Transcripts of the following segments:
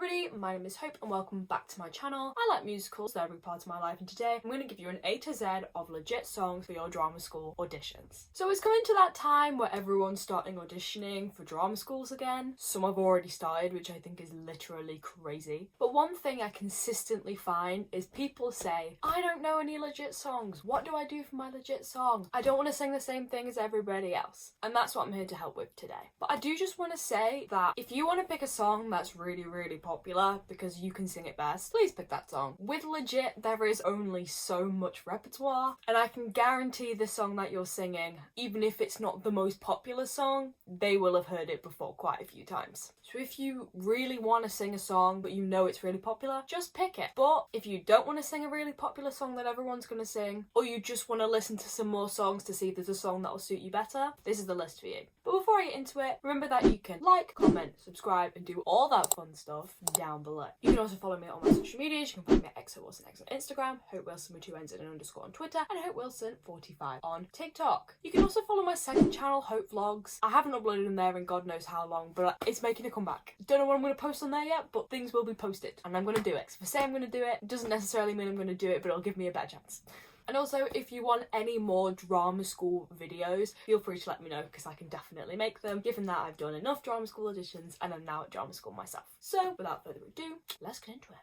everybody, my name is Hope and welcome back to my channel. I like musicals, they're every part of my life, and today I'm going to give you an A to Z of legit songs for your drama school auditions. So it's coming to that time where everyone's starting auditioning for drama schools again. Some have already started, which I think is literally crazy. But one thing I consistently find is people say, I don't know any legit songs. What do I do for my legit song? I don't want to sing the same thing as everybody else. And that's what I'm here to help with today. But I do just want to say that if you want to pick a song that's really popular because you can sing it best, please pick that song. With legit, there is only so much repertoire, and I can guarantee the song that you're singing, even if it's not the most popular song, they will have heard it before quite a few times. So if you really want to sing a song but you know it's really popular, just pick it. But if you don't want to sing a really popular song that everyone's going to sing, or you just want to listen to some more songs to see if there's a song that will suit you better, this is the list for you. But before I get into it, remember that you can like, comment, subscribe and do all that fun stuff down below. You can also follow me on my social medias. You can find me at XOWilsonX on Instagram, Hope Wilson with 2 N's and an underscore on Twitter, and Hope Wilson 45 on TikTok. You can also follow my second channel, Hope Vlogs. I haven't uploaded them there in God knows how long, but it's making a comeback. Don't know what I'm going to post on there yet, but things will be posted and I'm going to do it. So if I say I'm going to do it, doesn't necessarily mean I'm going to do it, but it'll give me a better chance. And also, if you want any more drama school videos, feel free to let me know because I can definitely make them, given that I've done enough drama school auditions and I'm now at drama school myself. So, without further ado, let's get into it.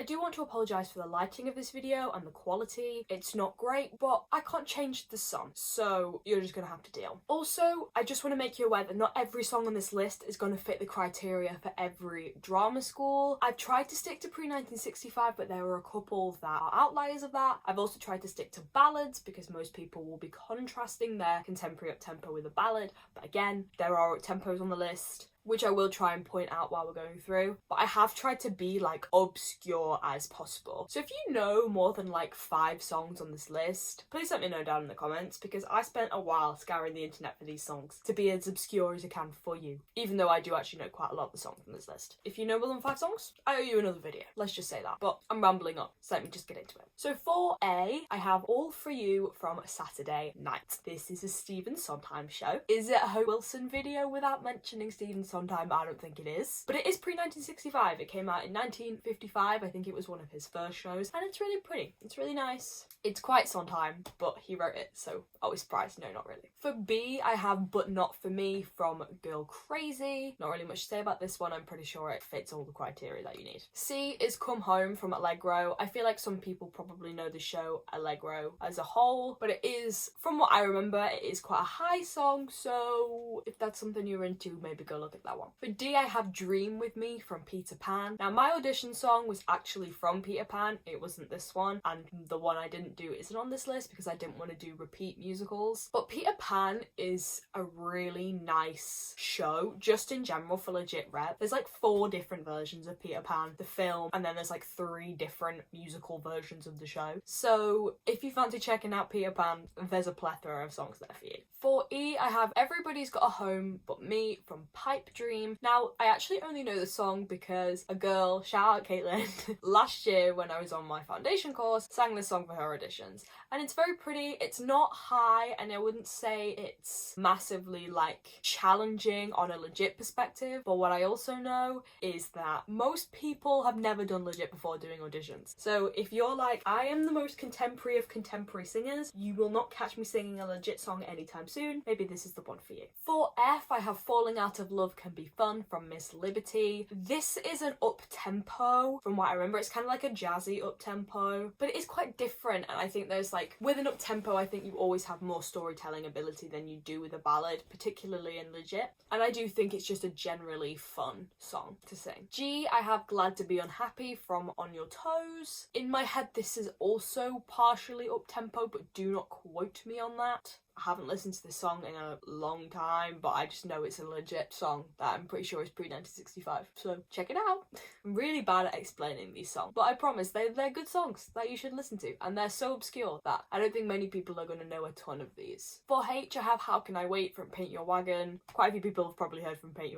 I do want to apologise for the lighting of this video and the quality. It's not great, but I can't change the song, so you're just gonna have to deal. Also, I just want to make you aware that not every song on this list is going to fit the criteria for every drama school. I've tried to stick to pre-1965, but there are a couple that are outliers of that. I've also tried to stick to ballads because most people will be contrasting their contemporary up-tempo with a ballad, but again, there are up-tempos on the list, which I will try and point out while we're going through, but I have tried to be like obscure as possible. So if you know more than like 5 songs on this list, please let me know down in the comments because I spent a while scouring the internet for these songs to be as obscure as I can for you, even though I do actually know quite a lot of the songs on this list. If you know more than 5 songs, I owe you another video. Let's just say that, but I'm rambling on, so let me just get into it. So for A, I have All For You from Saturday Night. This is a Stephen Sondheim show. Is it a Hope Wilson video without mentioning Stephen Sondheim? I don't think it is, but it is pre-1965. It came out in 1955. I think it was one of his first shows, and it's really pretty. It's really nice. It's quite Sondheim, but he wrote it, so I was surprised. No, not really. For B, I have But Not For Me from Girl Crazy. Not really much to say about this one. I'm pretty sure it fits all the criteria that you need. C is Come Home from Allegro. I feel like some people probably know the show Allegro as a whole, but it is, from what I remember, it is quite a high song, so if that's something you're into, maybe go look at that one. For D, I have Dream With Me from Peter Pan. Now, my audition song was actually from Peter Pan. It wasn't this one, and the one I didn't do isn't on this list because I didn't want to do repeat musicals. But Peter Pan is a really nice show, just in general for legit rep. There's like 4 different versions of Peter Pan, the film, and then there's like 3 different musical versions of the show. So if you fancy checking out Peter Pan, there's a plethora of songs there for you. For E, I have Everybody's Got a Home But Me from Pipe Dream. Now, I actually only know the song because a girl, shout out Caitlin, last year when I was on my foundation course, sang this song for her auditions. And it's very pretty. It's not high, and I wouldn't say it's massively like challenging on a legit perspective. But what I also know is that most people have never done legit before doing auditions. So if you're like, I am the most contemporary of contemporary singers, you will not catch me singing a legit song anytime soon. Maybe this is the one for you. For F, I have Falling Out of Love Can Be Fun from Miss Liberty. This is an up-tempo. From what I remember, it's kind of like a jazzy up-tempo, but it is quite different, and I think there's like, with an up-tempo, I think you always have more storytelling ability than you do with a ballad, particularly in legit, and I do think it's just a generally fun song to sing. G, I have Glad to Be Unhappy from On Your Toes. In my head, this is also partially up-tempo, but do not quote me on that. I haven't listened to this song in a long time, but I just know it's a legit song that I'm pretty sure is pre-1965, so check it out. I'm really bad at explaining these songs, but I promise they're good songs that you should listen to, and they're so obscure that I don't think many people are going to know a ton of these. For H, I have How Can I Wait from Paint Your Wagon. Quite a few people have probably heard from Paint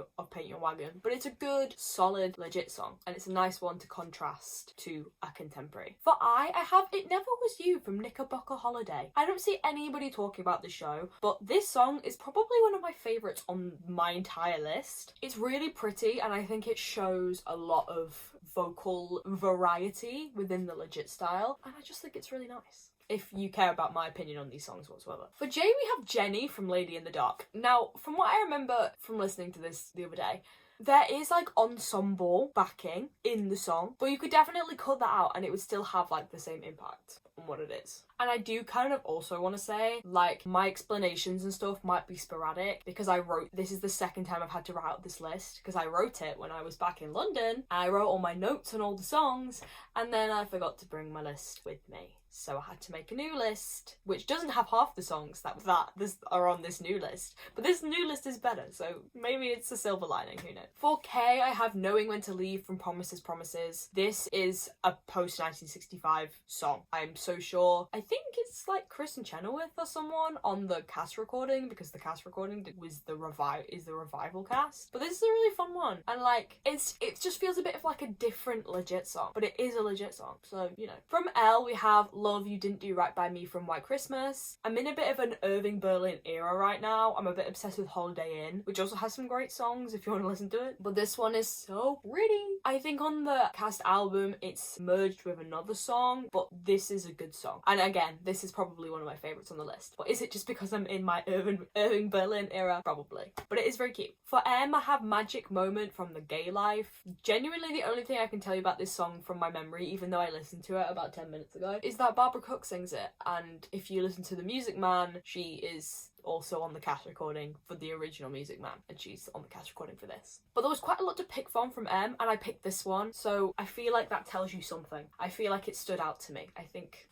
Your Wagon, but it's a good, solid, legit song, and it's a nice one to contrast to a contemporary. For I have It Never Was You from Knickerbocker Holiday. I don't see anybody talking about this show, but this song is probably one of my favourites on my entire list. It's really pretty, and I think it shows a lot of vocal variety within the legit style, and I just think it's really nice, if you care about my opinion on these songs whatsoever. For J, we have Jenny from Lady in the Dark. Now, from what I remember from listening to this the other day, there is like ensemble backing in the song, but you could definitely cut that out and it would still have like the same impact on what it is. And I do kind of also want to say, like, my explanations and stuff might be sporadic because this is the second time I've had to write out this list, because I wrote it when I was back in London and I wrote all my notes on all the songs, and then I forgot to bring my list with me. So I had to make a new list, which doesn't have half the songs that are on this new list. But this new list is better, so maybe it's a silver lining, who knows. For K, I have Knowing When to Leave from Promises, Promises. This is a post-1965 song, I'm so sure. I think it's like Kristen Chenoweth or someone on the cast recording, because the cast recording was the revival cast. But this is a really fun one, and like it just feels a bit of like a different legit song, but it is a legit song, so you know. From L, we have Love You Didn't Do Right By Me from White Christmas. I'm in a bit of an Irving Berlin era right now. I'm a bit obsessed with Holiday Inn, which also has some great songs if you want to listen to it, but this one is so pretty. I think on the cast album it's merged with another song, but this is a good song, and again, this is probably one of my favourites on the list. But is it just because I'm in my Irving Berlin era? Probably. But it is very cute. For M, I have Magic Moment from The Gay Life. Genuinely the only thing I can tell you about this song from my memory, even though I listened to it about 10 minutes ago, is that Barbara Cook sings it, and if you listen to The Music Man, she is also on the cast recording for the original Music Man, and she's on the cast recording for this. But there was quite a lot to pick from M, and I picked this one, so I feel like that tells you something. I feel like it stood out to me. I think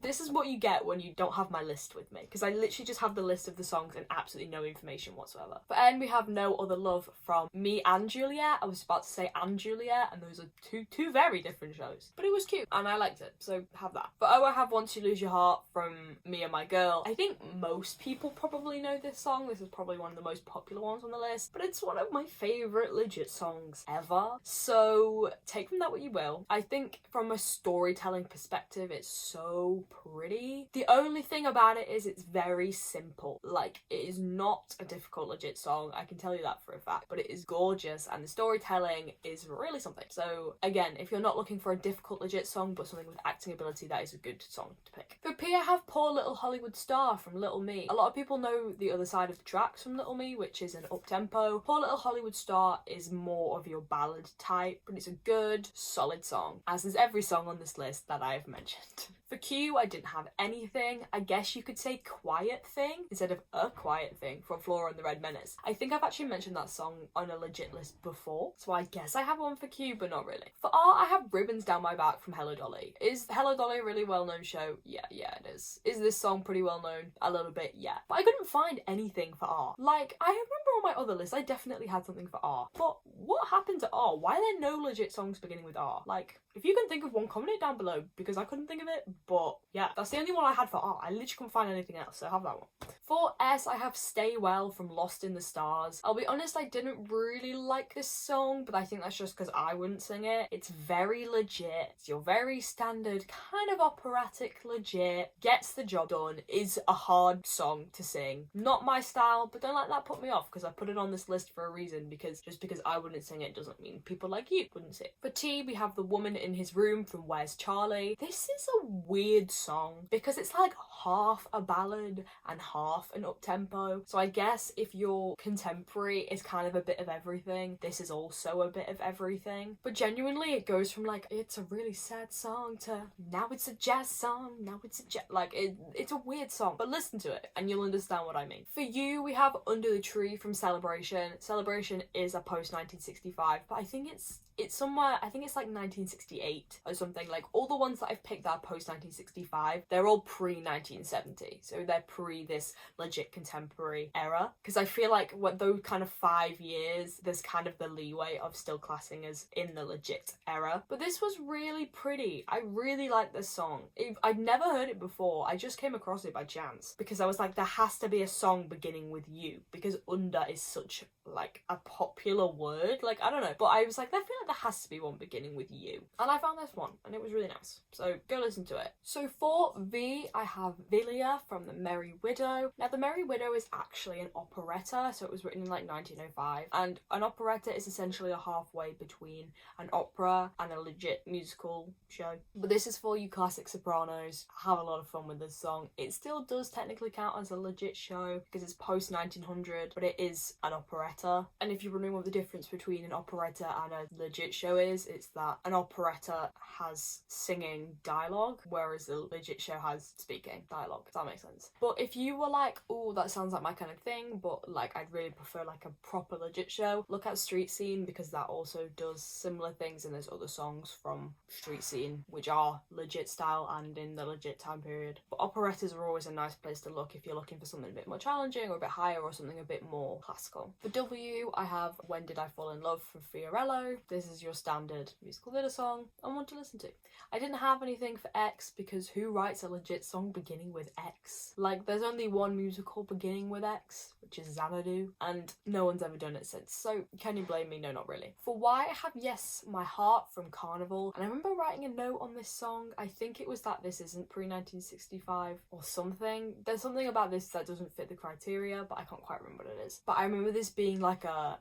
this is what you get when you don't have my list with me, because I literally just have the list of the songs and absolutely no information whatsoever. For N, we have No Other Love from Me and Juliet. I was about to say and Juliet, and those are two very different shows, but it was cute and I liked it, so have that. For O, I have Once You Lose Your Heart from Me and My Girl. I think most people probably know this song. This is probably one of the most popular ones on the list, but it's one of my favourite legit songs ever, so take from that what you will. I think from a storytelling perspective it's so pretty. The only thing about it is it's very simple. Like, it is not a difficult legit song, I can tell you that for a fact, but it is gorgeous and the storytelling is really something. So again, if you're not looking for a difficult legit song but something with acting ability, that is a good song to pick. For P, I have Poor Little Hollywood Star from Little Me. A lot of people know the other side of the tracks from Little Me, which is an up-tempo. Poor Little Hollywood Star is more of your ballad type, but it's a good, solid song, as is every song on this list that I have mentioned. For Q, I didn't have anything. I guess you could say Quiet Thing instead of A Quiet Thing from Flora and the Red Menace. I think I've actually mentioned that song on a legit list before, so I guess I have one for Q, but not really. For R, I have Ribbons Down My Back from Hello Dolly. Is Hello Dolly a really well-known show? Yeah, it is. Is this song pretty well-known? A little bit, yeah. But I couldn't find anything for R. Like, I remember on my other list, I definitely had something for R. But what happened to R? Why are there no legit songs beginning with R? Like, if you can think of one, comment it down below, because I couldn't think of it. But yeah, that's the only one I had for R. I literally couldn't find anything else, so have that one. For S, I have Stay Well from Lost in the Stars. I'll be honest, I didn't really like this song, but I think that's just because I wouldn't sing it. It's very legit. It's your very standard kind of operatic legit, gets the job done, is a hard song to sing. Not my style, but don't let that put me off, because I put it on this list for a reason, because just because I wouldn't sing it doesn't mean people like you wouldn't sing. For T, we have The Woman in His Room from Where's Charlie. This is a weird song because it's like half a ballad and half an up-tempo. So I guess if you're contemporary, it's kind of a bit of everything. This is also a bit of everything. But genuinely, it goes from like, it's a really sad song to now it's a jazz song, now it's a jazz... Like, it's a weird song, but listen to it and you'll understand what I mean. For You, we have Under the Tree from Celebration. Celebration is a post-1965, but I think it's somewhere, I think it's like 1968 or something. Like, all the ones that I've picked that are post-1965, they're all pre-1970. So they're pre this legit contemporary era. Because I feel like what those kind of 5 years, there's kind of the leeway of still classing as in the legit era. But this was really pretty. I really like this song. I'd never heard it before. I just came across it by chance. Because I was like, there has to be a song beginning with You. Because Under that is such like a popular word. Like, I don't know, but I was like, I feel like there has to be one beginning with U, and I found this one and it was really nice, so go listen to it. So for V, I have Villia from The Merry Widow. Now The Merry Widow is actually an operetta, so it was written in like 1905, and an operetta is essentially a halfway between an opera and a legit musical show. But this is for you classic sopranos. Have a lot of fun with this song. It still does technically count as a legit show because it's post 1900, but it is an operetta. And if you're wondering what the difference between an operetta and a legit show is, it's that an operetta has singing dialogue, whereas a legit show has speaking dialogue. Does that make sense? But if you were like, oh, that sounds like my kind of thing, but like I'd really prefer like a proper legit show, look at Street Scene, because that also does similar things, and there's other songs from Street Scene which are legit style and in the legit time period. But operettas are always a nice place to look if you're looking for something a bit more challenging or a bit higher or something a bit more classical. For W, I have When Did I Fall in Love from Fiorello. This is your standard musical theatre song I want to listen to. I didn't have anything for X because who writes a legit song beginning with X? Like, there's only one musical beginning with X, which is Xanadu, and no one's ever done it since. So can you blame me? No, not really. For Y, I have Yes, My Heart from Carnival, and I remember writing a note on this song. I think it was that this isn't pre-1965 or something. There's something about this that doesn't fit the criteria, but I can't quite remember what it is. But I remember this being like a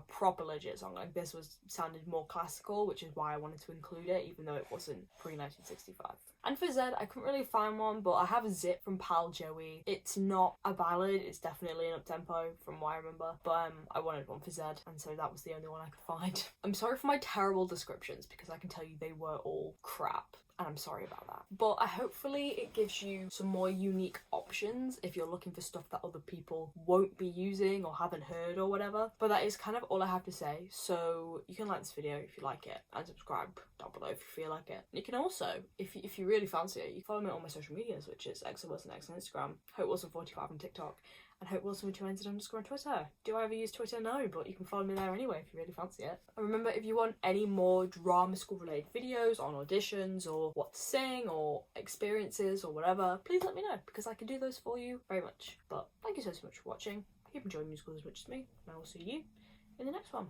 proper legit song. Like, this sounded more classical, which is why I wanted to include it, even though it wasn't pre-1965. And for Z, I couldn't really find one, but I have Zip from Pal Joey. It's not a ballad, it's definitely an up-tempo from what I remember, but I wanted one for Z, and so that was the only one I could find. I'm sorry for my terrible descriptions, because I can tell you they were all crap, and I'm sorry about that. But hopefully it gives you some more unique options if you're looking for stuff that other people won't be using or haven't heard or whatever. But that is kind of all I have to say. So you can like this video if you like it, and subscribe down below if you feel like it. And you can also, if you really fancy it, you can follow me on all my social medias, which is XOWilsonX on Instagram, HopeWilson45 on TikTok, and HopeWilson2Nz on Twitter. Do I ever use Twitter? No, but you can follow me there anyway if you really fancy it. And remember, if you want any more drama school related videos on auditions or what to sing or experiences or whatever, please let me know, because I can do those for you very much. But thank you so much for watching. I hope you enjoyed musicals as much as me, and I will see you in the next one.